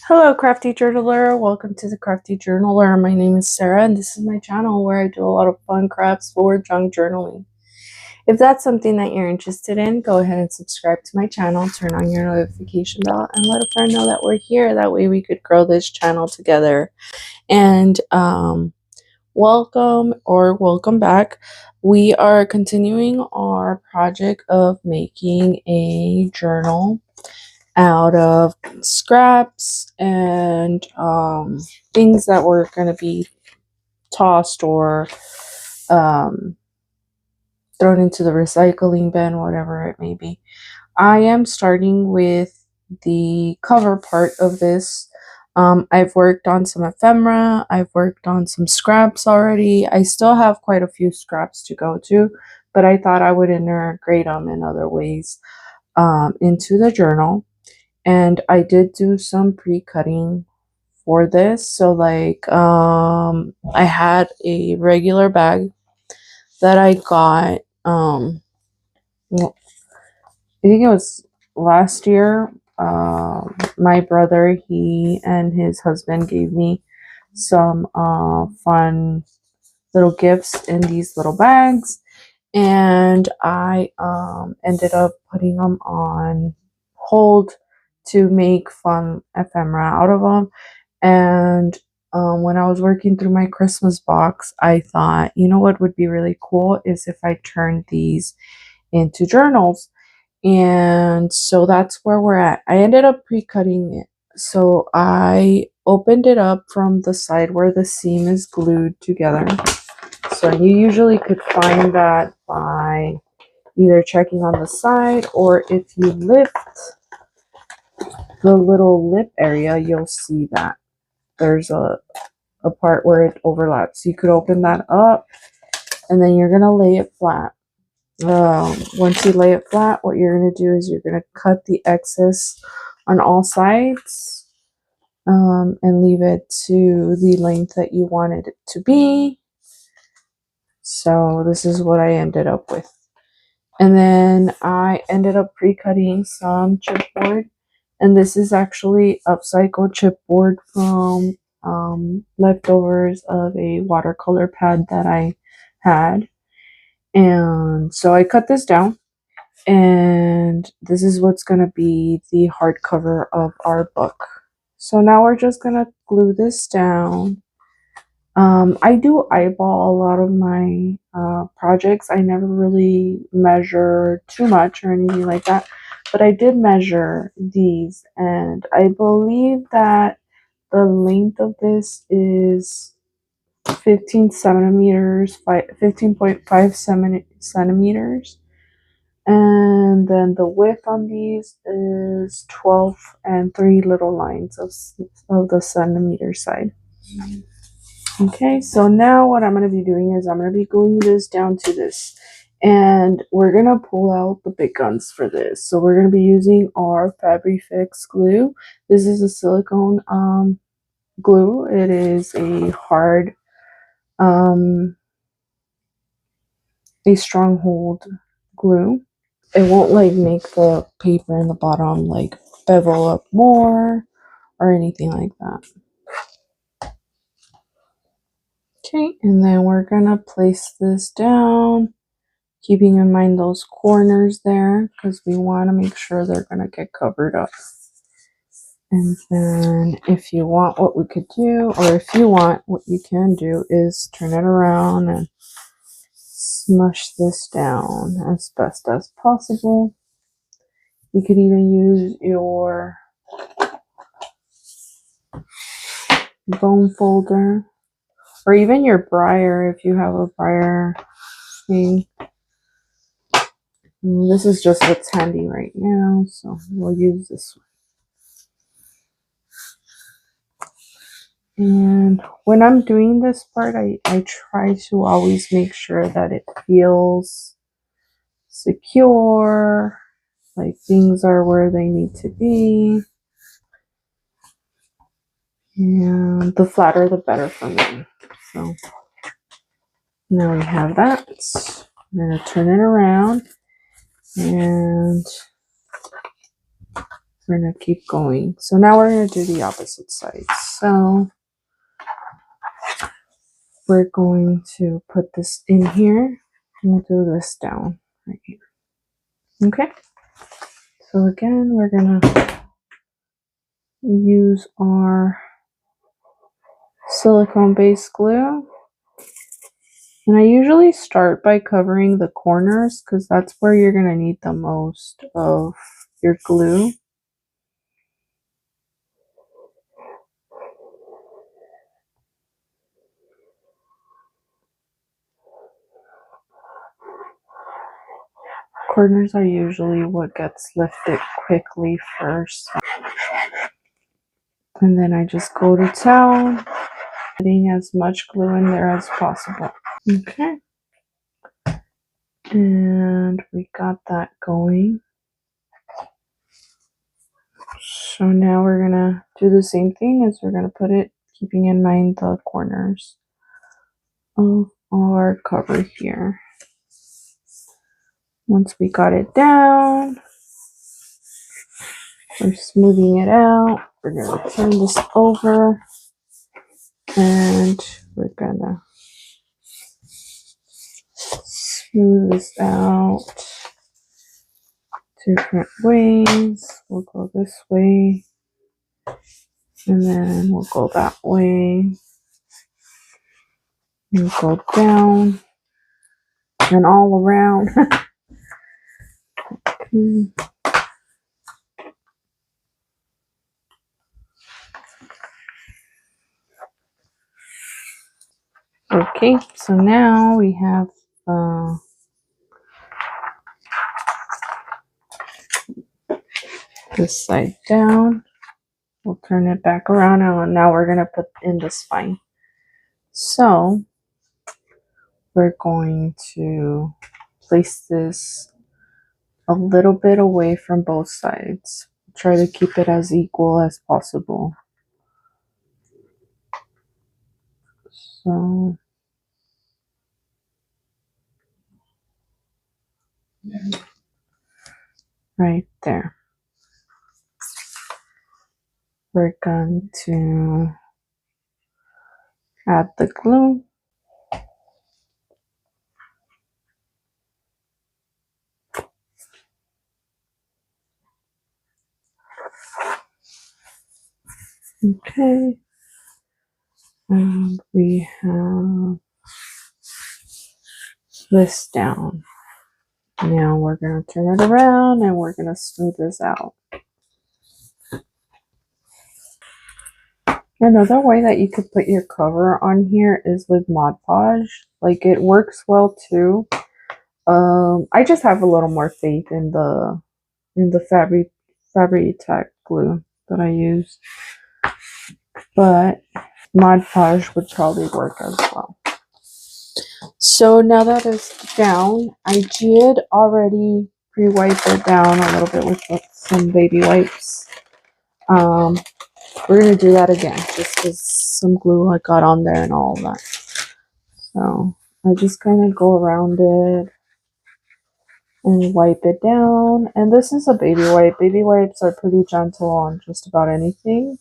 Hello, Crafty Journaler. Welcome to the Crafty Journaler. My name is Sarah, and this is my channel where I do a lot of fun crafts for junk journaling. If that's something that you're interested in, go ahead and subscribe to my channel, turn on your notification bell, and let a friend know that we're here. That way we could grow this channel together. And welcome back. We are continuing our project of making a journal out of scraps and things that were going to be tossed or thrown into the recycling bin, whatever it may be. I am starting with the cover part of this. I've worked on some ephemera. I've worked on some scraps already. I still have quite a few scraps to go to, but I thought I would integrate them in other ways into the journal. And I did do some pre-cutting for this. So like I had a regular bag that I got I think it was last year. My brother, he and his husband gave me some fun little gifts in these little bags, and I ended up putting them on hold to make fun ephemera out of them. And when I was working through my Christmas box, I thought, you know what would be really cool is if I turned these into journals. And so that's where we're at. I ended up pre-cutting it. So I opened it up from the side where the seam is glued together. So you usually could find that by either checking on the side, or if you lift the little lip area, you'll see that there's a part where it overlaps. You could open that up, and then you're going to lay it flat. Once you lay it flat, what you're going to do is you're going to cut the excess on all sides and leave it to the length that you wanted it to be. So this is what I ended up with. And then I ended up pre-cutting some chipboard. And this is actually upcycled chipboard from leftovers of a watercolor pad that I had. And so I cut this down. And this is what's going to be the hardcover of our book. So now we're just going to glue this down. I do eyeball a lot of my projects. I never really measure too much or anything like that, but I did measure these, and I believe that the length of this is 15 centimeters, 15.5 centimeters, and then the width on these is 12 and 3 little lines of the centimeter side. Okay, so now what I'm going to be doing is I'm going to be gluing this down to this, and we're going to pull out the big guns for this. So we're going to be using our Fabri-fix glue. This is a silicone glue. It is a hard, a stronghold glue. It won't like make the paper in the bottom like bevel up more or anything like that. Okay, and then we're gonna place this down, keeping in mind those corners there because we want to make sure they're gonna get covered up. And then if you want, what we could do, or if you want, what you can do is turn it around and smush this down as best as possible. You could even use your bone folder, or even your brayer if you have a brayer thing. This is just what's handy right now, so we'll use this one. And when I'm doing this part, I try to always make sure that it feels secure, like things are where they need to be. And the flatter, the better for me. So now we have that. I'm going to turn it around, and we're gonna keep going. So now we're gonna do the opposite side. So we're going to put this in here and we'll do this down right here. Okay. So again, we're gonna use our silicone based glue. And I usually start by covering the corners because that's where you're gonna need the most of your glue. Corners are usually what gets lifted quickly first. And then I just go to town, putting as much glue in there as possible. Okay. And we got that going. So now we're gonna do the same thing as we're gonna put it, keeping in mind the corners of our cover here. Once we got it down, we're smoothing it out. We're gonna turn this over and we're gonna smooth this out different ways. We'll go this way and then we'll go that way. We'll go down and all around. Okay, so now we have this side down. We'll turn it back around and now we're going to put in the spine. So we're going to place this a little bit away from both sides. Try to keep it as equal as possible. So right there. We're going to add the glue. Okay. And we have this down. Now we're going to turn it around and we're going to smooth this out. Another way that you could put your cover on here is with Mod Podge. Like, it works well too. I just have a little more faith in the Fabri-fix glue that I use, but Mod Podge would probably work as well. So now that it's down, I did already pre-wipe it down a little bit with some baby wipes. We're going to do that again, just because some glue I got on there and all of that. So I just kind of go around it and wipe it down. And this is a baby wipe. Baby wipes are pretty gentle on just about anything.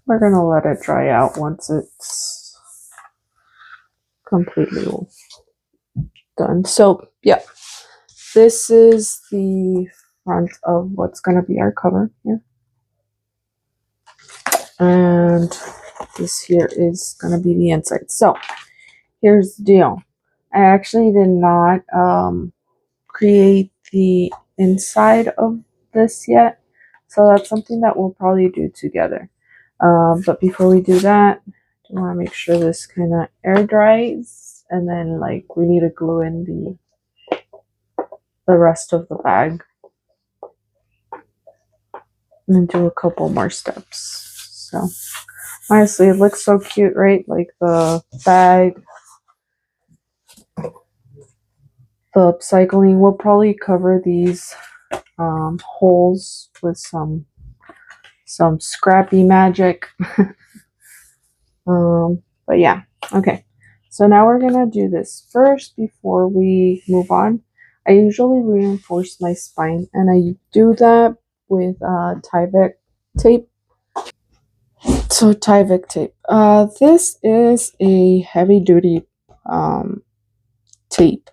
We're going to let it dry out once it's completely done. So yeah, this is the front of what's going to be our cover here. And this here is going to be the inside. So here's the deal. I actually did not create the inside of this yet. So that's something that we'll probably do together. But before we do that, I want to make sure this kind of air dries. And then like we need to glue in the rest of the bag. And then do a couple more steps. So honestly, it looks so cute, right? Like the bag, the upcycling. We'll probably cover these holes with some scrappy magic. But yeah, okay. So now we're gonna do this first before we move on. I usually reinforce my spine, and I do that with Tyvek tape. So Tyvek tape. This is a heavy duty tape.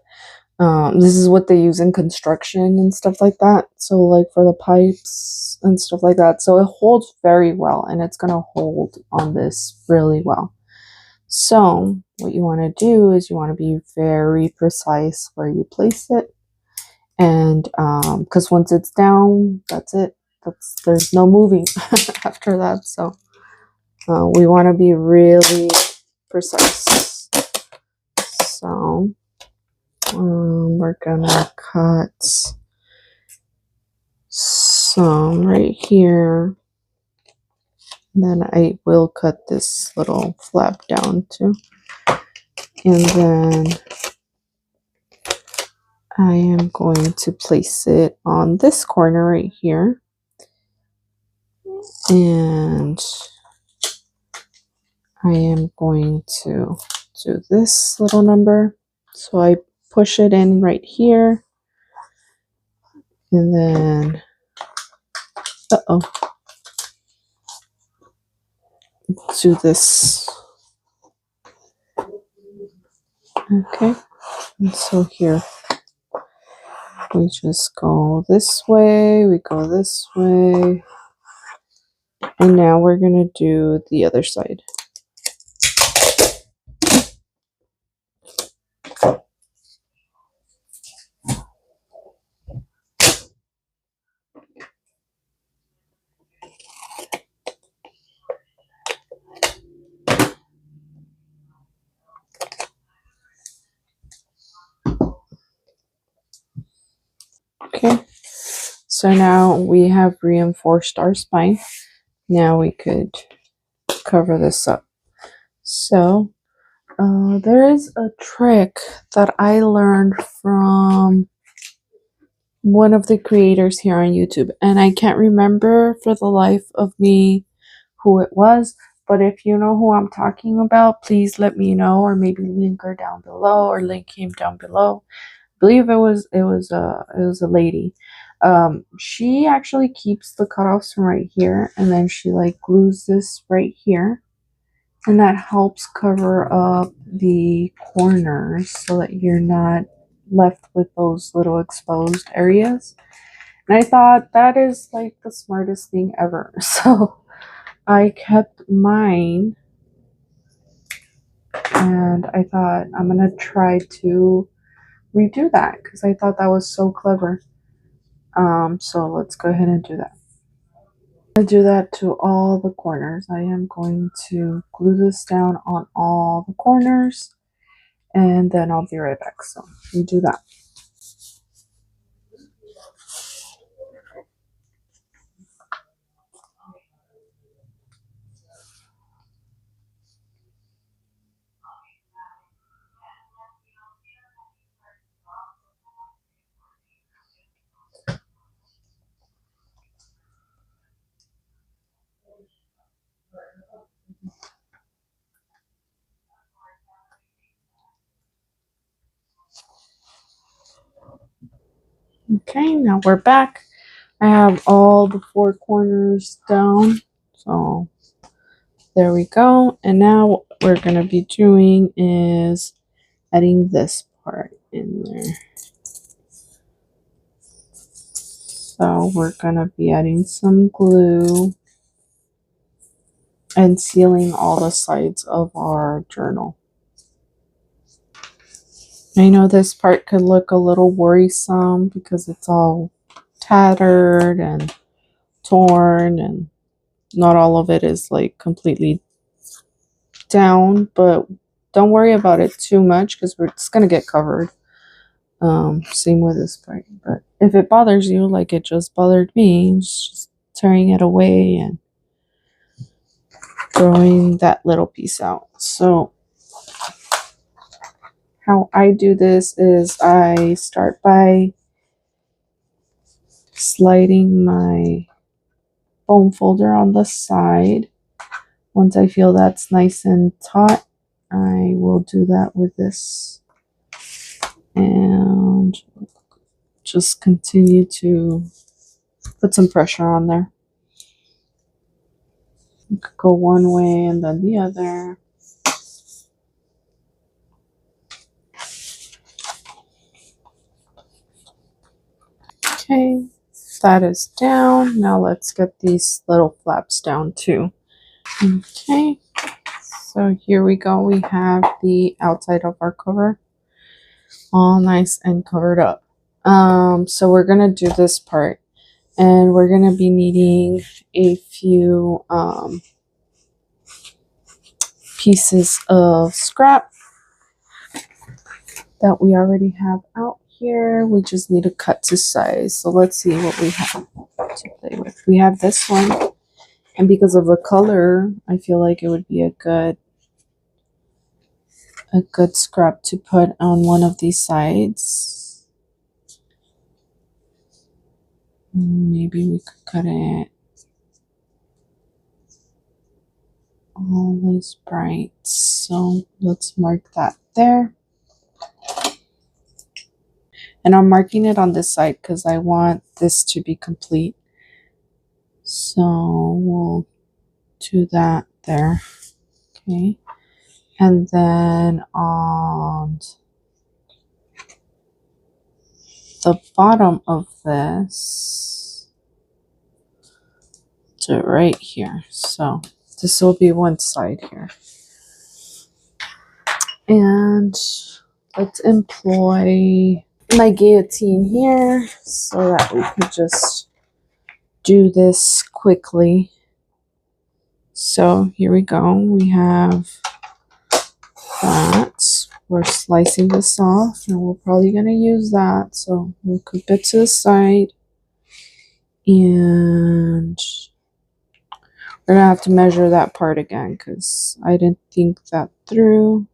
This is what they use in construction and stuff like that. So like for the pipes and stuff like that. So it holds very well, and it's gonna hold on this really well. So what you want to do is you want to be very precise where you place it. And because once it's down, that's it. There's no moving after that. So we want to be really precise. So we're gonna cut some right here. And then I will cut this little flap down too. And then I am going to place it on this corner right here. And I am going to do this little number. So I push it in right here. And then, do this. Okay. And so here, we just go this way, we go this way. And now we're going to do the other side. Okay. So now we have reinforced our spine. Now we could cover this up. So there is a trick that I learned from one of the creators here on YouTube, and I can't remember for the life of me who it was, but if you know who I'm talking about, please let me know, or maybe link her down below, or link him down below. I believe it was a lady. She actually keeps the cutoffs from right here, and then she like glues this right here, and that helps cover up the corners so that you're not left with those little exposed areas. And I thought that is like the smartest thing ever. So I kept mine, and I thought I'm gonna try to redo that because I thought that was so clever. So let's go ahead and do that. I'm gonna do that to all the corners. I am going to glue this down on all the corners, and then I'll be right back. So we do that. Okay, now we're back. I have all the four corners down. So there we go. And now what we're going to be doing is adding this part in there. So we're going to be adding some glue and sealing all the sides of our journal. I know this part could look a little worrisome because it's all tattered and torn, and not all of it is like completely down, but don't worry about it too much because we're just going to get covered. Same with this part. But if it bothers you like it just bothered me, just tearing it away and throwing that little piece out. So how I do this is I start by sliding my foam folder on the side. Once I feel that's nice and taut, I will do that with this. And just continue to put some pressure on there. You could go one way and then the other. Okay, that is down. Now let's get these little flaps down too. Okay, so here we go. We have the outside of our cover all nice and covered up. So we're gonna do this part, and we're gonna be needing a few pieces of scrap that we already have out here. We just need to cut to size. So let's see what we have to play with. We have this one, and because of the color, I feel like it would be a good scrap to put on one of these sides. Maybe we could cut it all this bright. So let's mark that there. And I'm marking it on this side because I want this to be complete. So we'll do that there. Okay. And then on the bottom of this, do it right here. So this will be one side here. And let's employ my guillotine here so that we could just do this quickly. So here we go. We have that. We're slicing this off, and we're probably going to use that. So we'll keep it to the side. And we're going to have to measure that part again because I didn't think that through.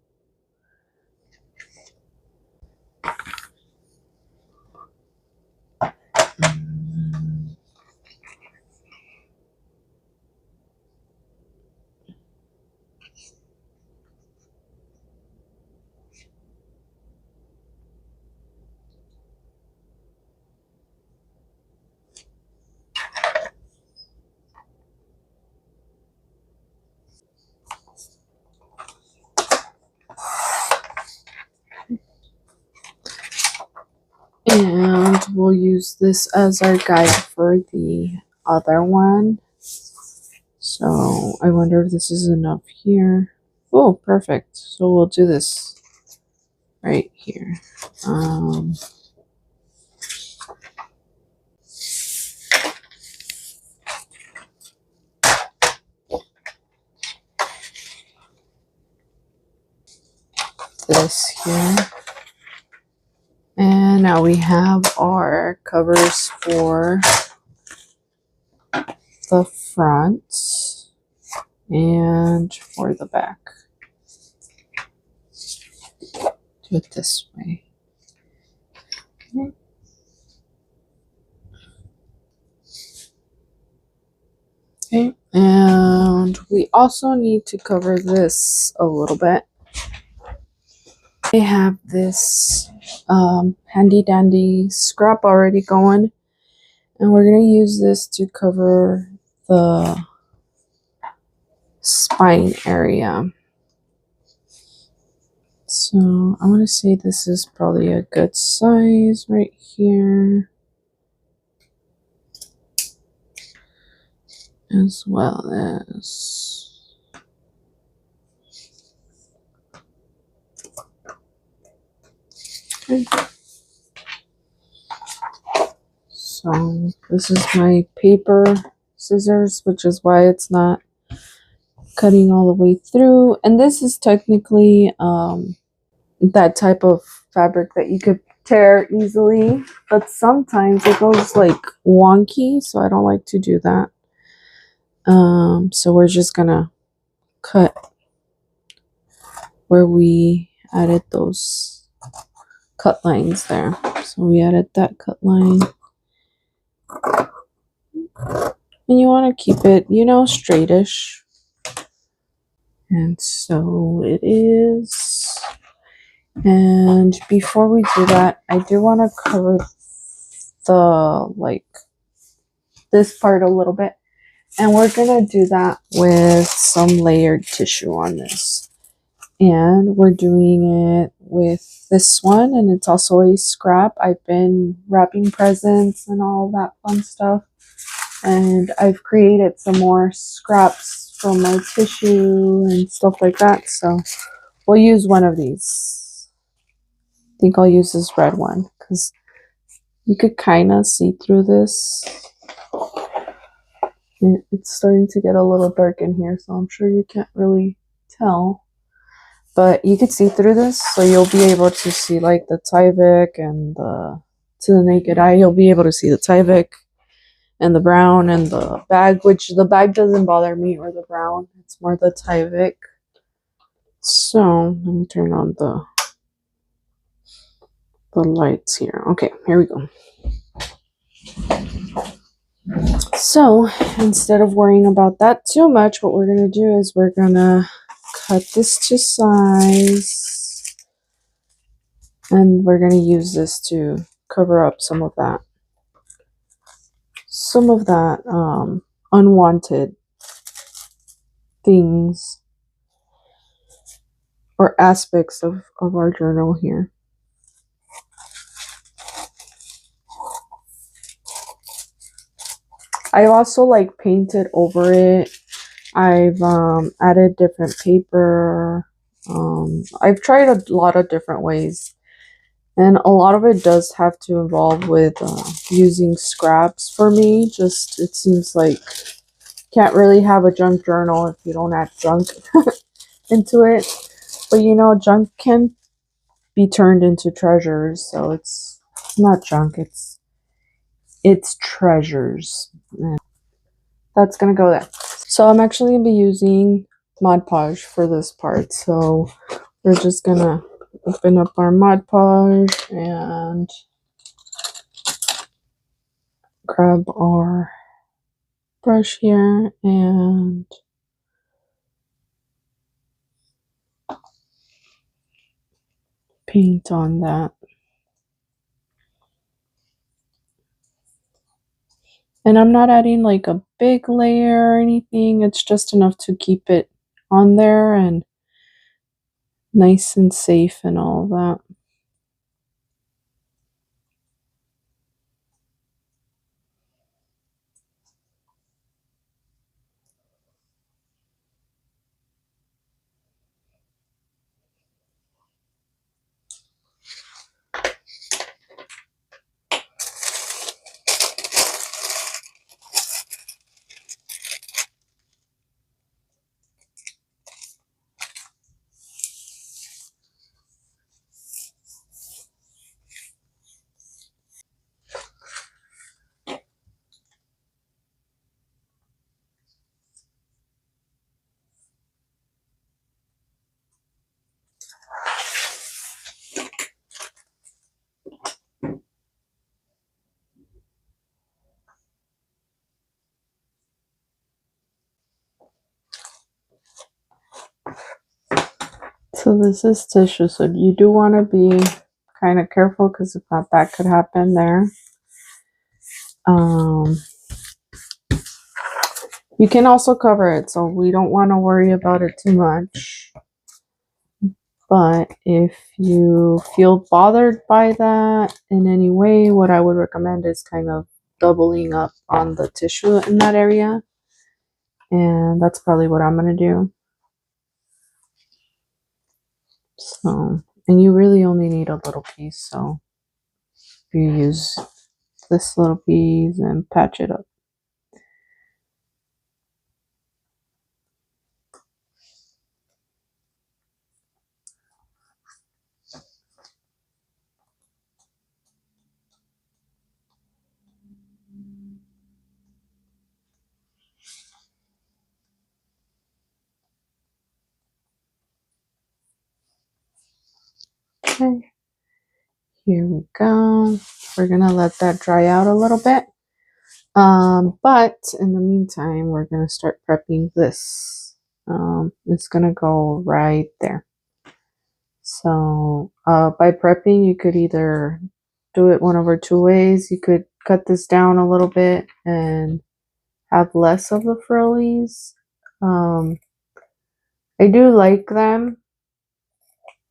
And we'll use this as our guide for the other one. So I wonder if this is enough here. Oh, perfect. So we'll do this right here. This here. And now we have our covers for the front and for the back. Do it this way. Okay. Okay, and we also need to cover this a little bit. I have this handy dandy scrap already going, and we're going to use this to cover the spine area. So I'm going to say this is probably a good size right here, as well as okay. So this is my paper scissors, which is why it's not cutting all the way through. And this is technically that type of fabric that you could tear easily, but sometimes it goes like wonky, so I don't like to do that. So we're just gonna cut where we added those cut lines there. So we added that cut line. And you want to keep it, you know, straightish. And so it is. And before we do that, I do want to cover the, like, this part a little bit. And we're gonna do that with some layered tissue on this. And we're doing it with this one, and it's also a scrap. I've been wrapping presents and all that fun stuff. And I've created some more scraps from my tissue and stuff like that. So we'll use one of these. I think I'll use this red one because you could kind of see through this. It's starting to get a little dark in here, so I'm sure you can't really tell. But you could see through this, so you'll be able to see like the Tyvek and to the naked eye, you'll be able to see the Tyvek and the brown and the bag, which the bag doesn't bother me, or the brown. It's more the Tyvek. So let me turn on the lights here. Okay, here we go. So instead of worrying about that too much, what we're gonna do is we're gonna cut this to size, and we're gonna use this to cover up some of that unwanted things or aspects of our journal here. I also like painted over it. I've added different paper. I've tried a lot of different ways, and a lot of it does have to involve with using scraps for me. Just, it seems like can't really have a junk journal if you don't add junk into it. But you know, junk can be turned into treasures, so it's not junk, it's treasures. And that's gonna go there. So I'm actually gonna be using Mod Podge for this part. So we're just gonna open up our Mod Podge and grab our brush here and paint on that. And I'm not adding like a big layer or anything. It's just enough to keep it on there and nice and safe and all that. So this is tissue, so you do want to be kind of careful because if not, that could happen there. You can also cover it, so we don't want to worry about it too much. But if you feel bothered by that in any way, what I would recommend is kind of doubling up on the tissue in that area. And that's probably what I'm going to do. So, and you really only need a little piece, so you use this little piece and patch it up. Okay, here we go. We're gonna let that dry out a little bit. But in the meantime, we're gonna start prepping this. It's gonna go right there. So by prepping, you could either do it one over two ways. You could cut this down a little bit and have less of the frillies. I do like them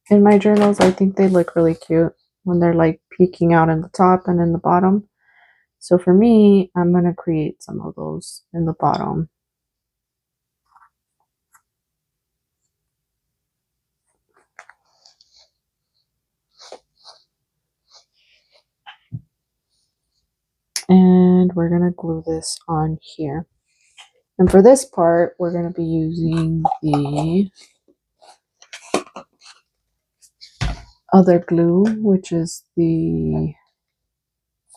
in my journals. I think they look really cute when they're like peeking out in the top and in the bottom. So for me, I'm going to create some of those in the bottom. And we're going to glue this on here. And for this part, we're going to be using the other glue, which is the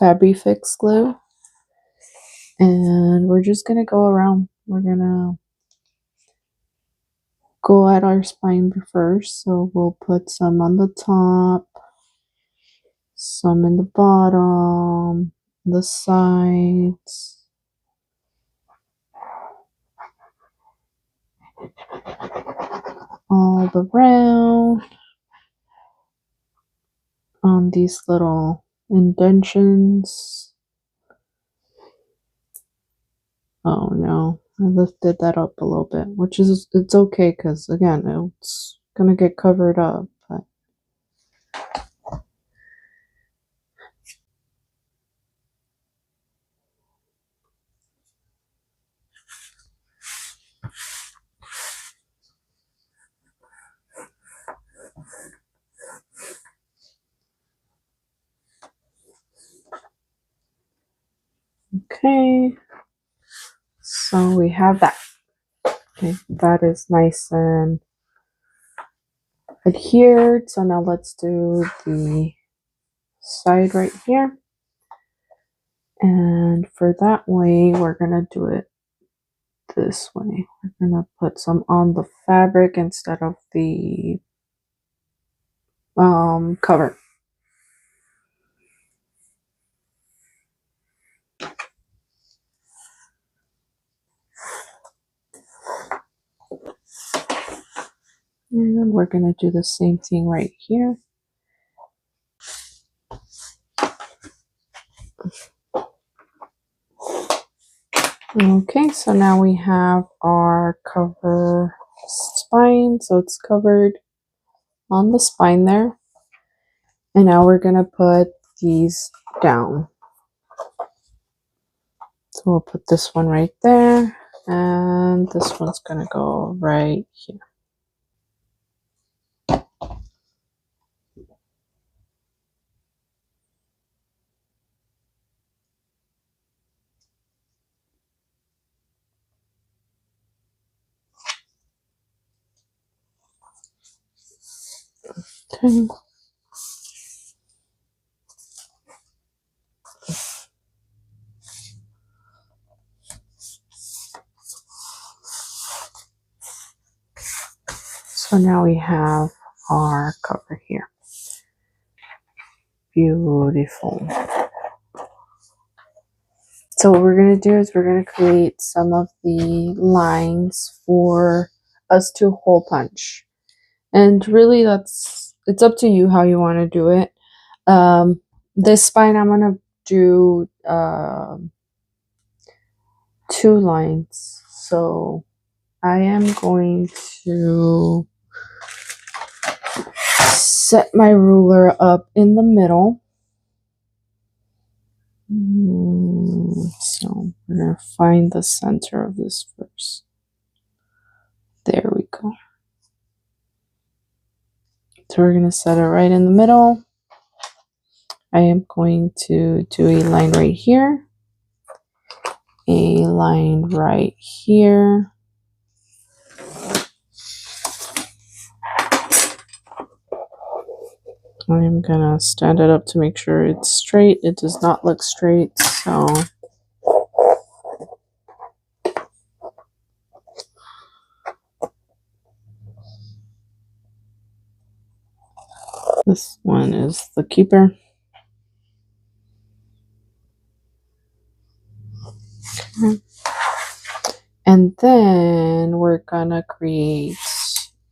Fabri-fix glue. And we're just going to go around. We're going to go at our spine first. So we'll put some on the top, some in the bottom, the sides. All around on these little indentions. Oh no, I lifted that up a little bit, which is, it's okay because again, it's gonna get covered up. But okay, so we have that. Okay, that is nice and adhered. So now let's do the side right here. And for that way, we're gonna do it this way. We're gonna put some on the fabric instead of the cover. And we're gonna do the same thing right here. Okay, so now we have our cover spine, so it's covered on the spine there. And now we're gonna put these down. So we'll put this one right there, and this one's gonna go right here. Okay. So now we have our cover here. Beautiful. So what we're going to do is we're going to create some of the lines for us to hole punch. And really it's up to you how you want to do it. This spine I'm going to do 2 lines. So I am going to set my ruler up in the middle. So we're going to find the center of this first. There we go. So we're going to set it right in the middle. I am going to do a line right here, a line right here, I'm gonna stand it up to make sure it's straight. It does not look straight, so this one is the keeper. Okay. And then we're gonna create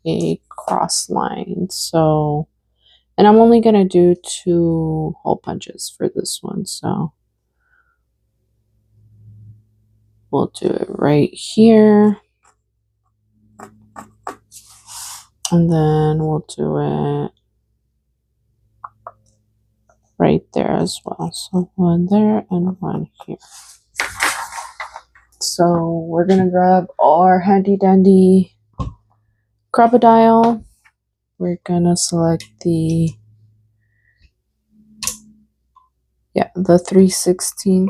a cross line. So And I'm only going to do 2 hole punches for this one. So we'll do it right here. And then we'll do it right there as well. So 1 there and 1 here. So we're going to grab our handy dandy crocodile. We're going to select the 3/16.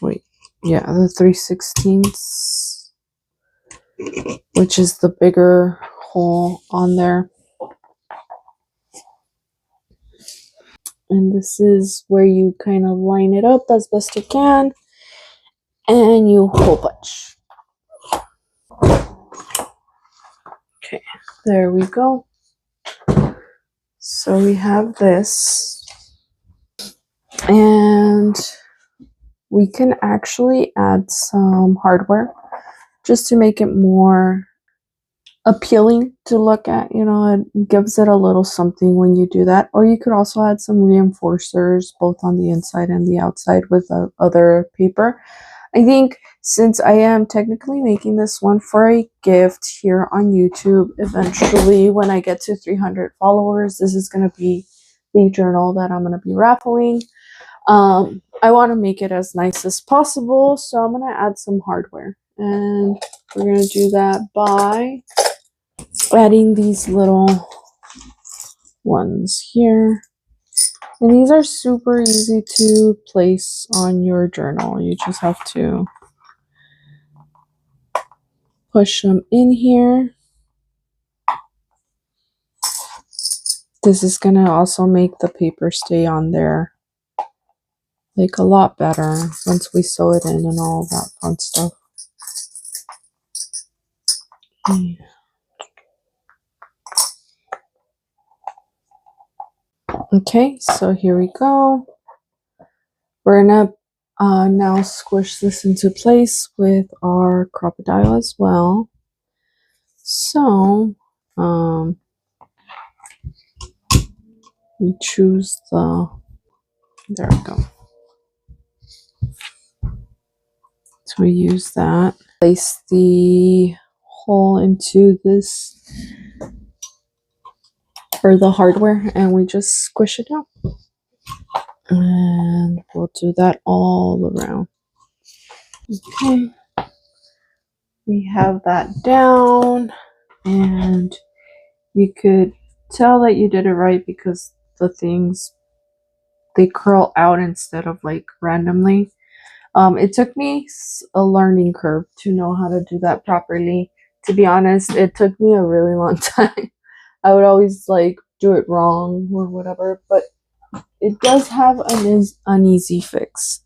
Wait, yeah, the 3/16, which is the bigger hole on there. And this is where you kind of line it up as best you can, and you hole punch. Okay, there we go. So we have this, and we can actually add some hardware just to make it more appealing to look at. You know, it gives it a little something when you do that. Or you could also add some reinforcers both on the inside and the outside with other paper. I think since I am technically making this one for a gift here on YouTube, eventually when I get to 300 followers, this is going to be the journal that I'm going to be raffling. I want to make it as nice as possible, so I'm going to add some hardware. And we're going to do that by adding these little ones here. And these are super easy to place on your journal. You just have to push them in here. This is going to also make the paper stay on there like a lot better once we sew it in and all that fun stuff. Okay, so here we go. We're gonna now squish this into place with our crocodile as well. So we choose there we go. So we use that. Place the hole into this, or the hardware, and we just squish it down. And we'll do that all around. Okay. We have that down, and you could tell that you did it right because the things, they curl out instead of like randomly. It took me a learning curve to know how to do that properly. To be honest, it took me a really long time. I would always like do it wrong or whatever, but it does have an easy fix.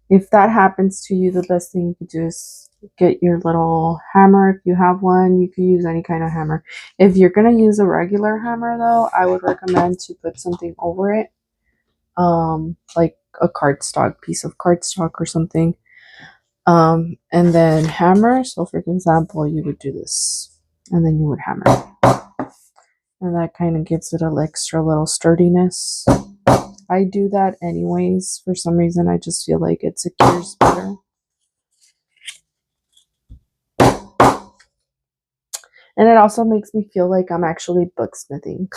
If that happens to you, the best thing you could do is get your little hammer. If you have one, you could use any kind of hammer. If you're going to use a regular hammer, though, I would recommend to put something over it, like a cardstock, piece of cardstock or something. And then hammer. So, for example, you would do this, and then you would hammer. And that kind of gives it an extra little sturdiness. I do that anyways. For some reason, I just feel like it secures better. And it also makes me feel like I'm actually booksmithing.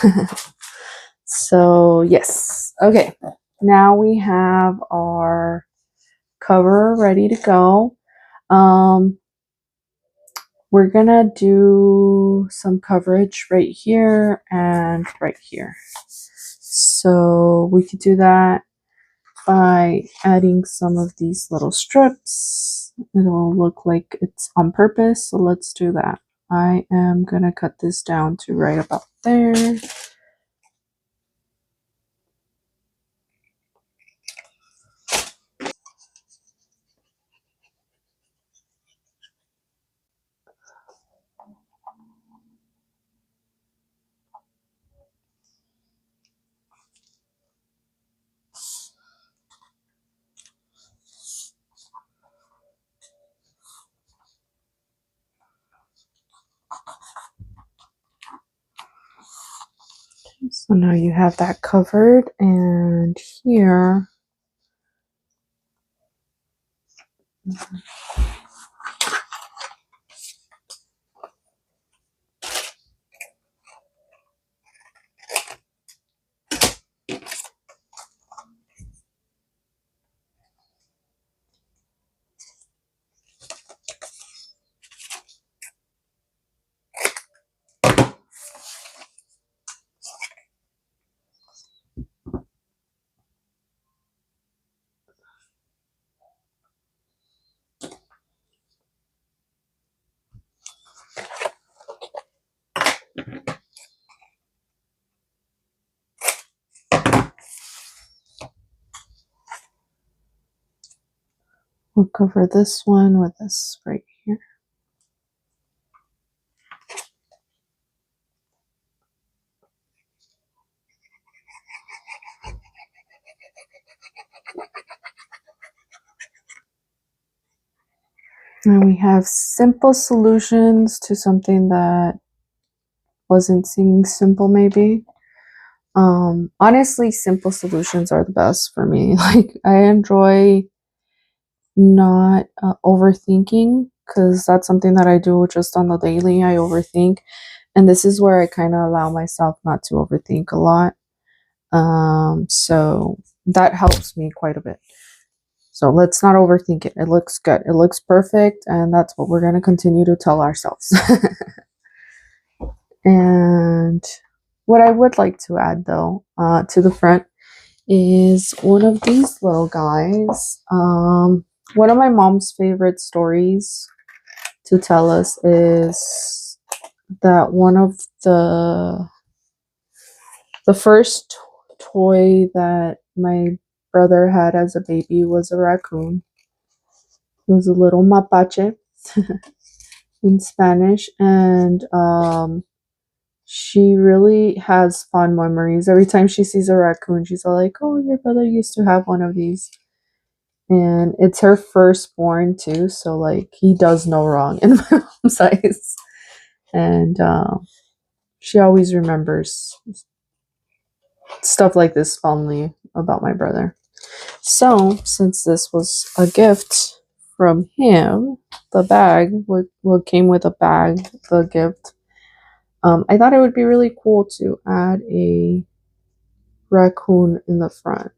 So, yes. Okay. Now we have our cover ready to go. We're going to do some coverage right here and right here. So we could do that by adding some of these little strips. It'll look like it's on purpose, so let's do that. I am going to cut this down to right about there. So now you have that covered, and here we'll cover this one with this right here. And we have simple solutions to something that wasn't seeming simple, maybe. Honestly, simple solutions are the best for me. Like, I enjoy not overthinking, because that's something that I do just on the daily. I overthink, and this is where I kind of allow myself not to overthink a lot. So that helps me quite a bit. So let's not overthink it. It looks good. It looks perfect, and that's what we're going to continue to tell ourselves. And what I would like to add, though, to the front is one of these little guys. One of my mom's favorite stories to tell us is that one of the first toy that my brother had as a baby was a raccoon. It was a little mapache in Spanish, and she really has fond memories. Every time she sees a raccoon, she's all like, "Oh, your brother used to have one of these." And it's her firstborn too, so like he does no wrong in my mom's eyes. And she always remembers stuff like this fondly about my brother. So since this was a gift from him, the bag, what came with a bag, the gift, I thought it would be really cool to add a raccoon in the front.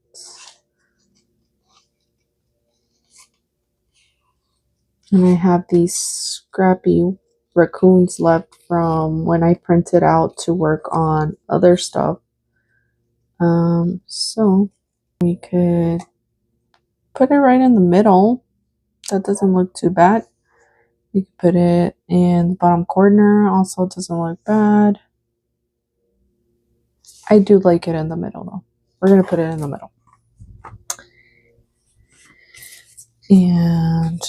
And I have these scrappy raccoons left from when I printed out to work on other stuff. So we could put it right in the middle. That doesn't look too bad. We could put it in the bottom corner. Also doesn't look bad. I do like it in the middle though. We're going to put it in the middle. And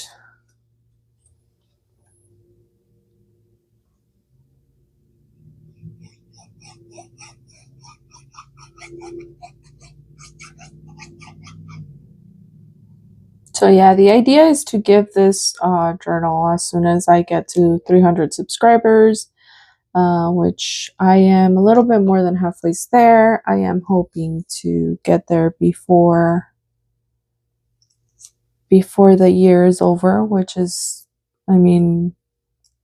so yeah, the idea is to give this journal as soon as I get to 300 subscribers, which I am a little bit more than halfway there. I am hoping to get there before the year is over, which is, I mean,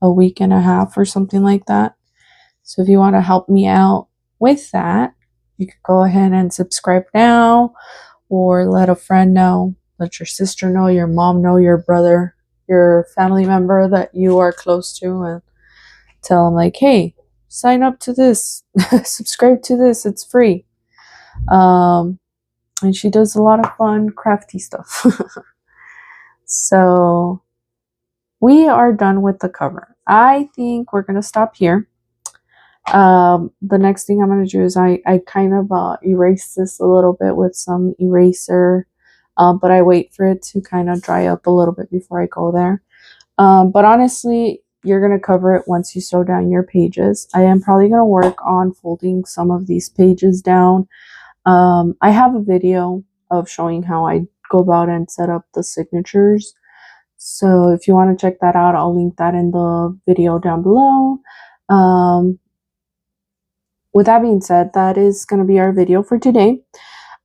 a week and a half or something like that. So if you want to help me out with that, you could go ahead and subscribe now, or let a friend know, let your sister know, your mom know, your brother, your family member that you are close to, and tell them like, hey, sign up to this, subscribe to this, it's free. And she does a lot of fun crafty stuff. So we are done with the cover. I think we're gonna stop here. The next thing I'm going to do is I kind of erase this a little bit with some eraser, but I wait for it to kind of dry up a little bit before I go there. But honestly, you're going to cover it once you sew down your pages. I am probably going to work on folding some of these pages down. I have a video of showing how I go about and set up the signatures. So if you want to check that out, I'll link that in the video down below. with that being said, that is going to be our video for today.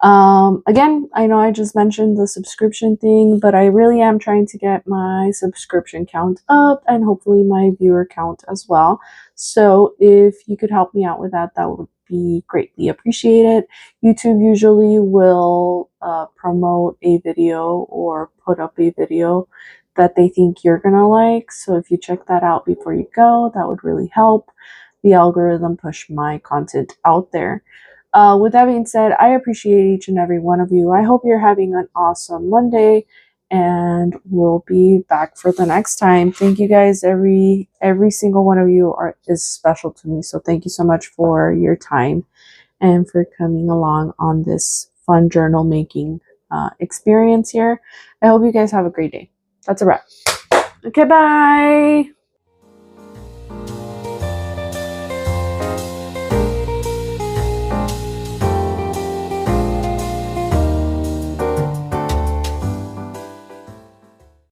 Again, I know I just mentioned the subscription thing, but I really am trying to get my subscription count up and hopefully my viewer count as well. So if you could help me out with that, that would be greatly appreciated. YouTube usually will promote a video or put up a video that they think you're gonna like. So if you check that out before you go, that would really help the algorithm push my content out there. With that being said, I appreciate each and every one of you. I hope you're having an awesome Monday, and we'll be back for the next time. Thank you guys. Every single one of you is special to me. So thank you so much for your time and for coming along on this fun journal making experience here. I hope you guys have a great day. That's a wrap. Okay, bye.